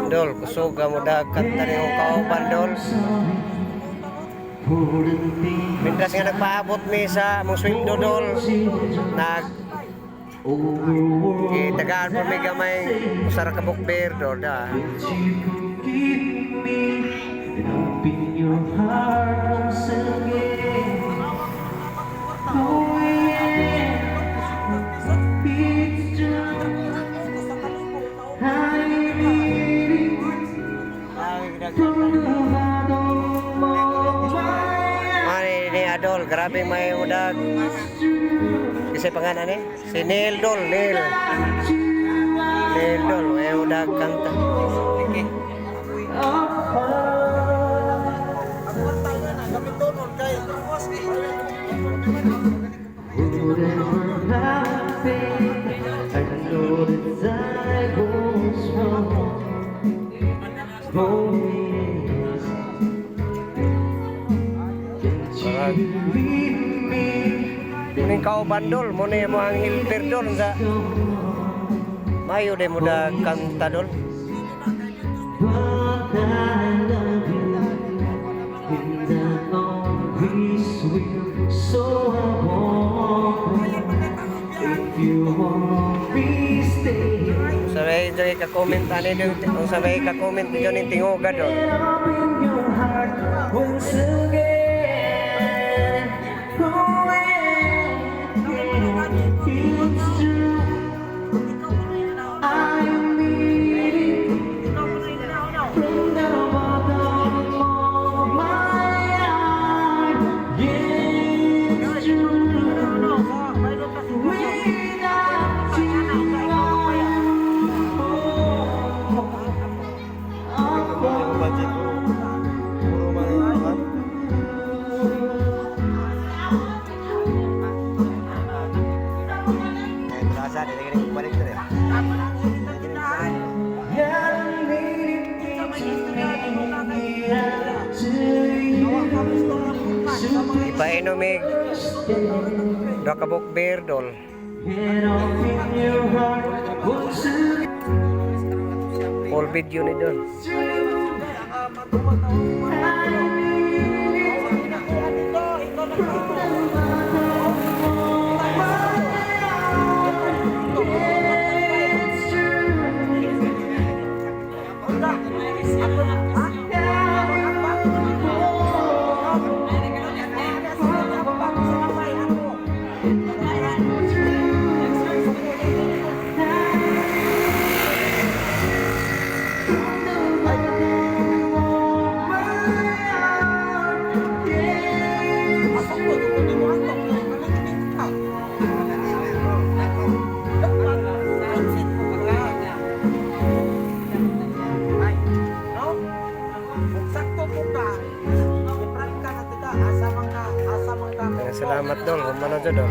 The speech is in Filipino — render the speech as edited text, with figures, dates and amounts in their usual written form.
Dol, kusog mo dagat na rin yung kauban, Dol. Mintas nga nagpaabot mi sa mong sweldo, Dol. Tagaan po may gamay usara ka bukber, Dol, da. Open your heart once again. Oh yeah, it's true. I need it from the bottom of my Mani ni Adol, grabe may udag. Kasi pangalan ni si Neil, Dol, Neil Dol, may udag kanta. Whatever happened, I know that I was wrong. Oh yes, can't you leave me? Muning kauban, Dol, muna mo ang hilper, Dol, sa mayo de mo da kanta, Dol. But I love you, and I always will. So I won't. If you want me, stay. Sabay dyan ka-comment ani dyan, sabay ka-comment dyan yung tinguga, Dol. And open your heart once again. Oh, yeah, it's true. I mean it from the bottom of my heart. Yeah, it's true. Without you, Ipainom mig da ka bukber, Dol. and open your heart once again. Full video ni Dol. Salamat, Dol. Humano dyan, Dol.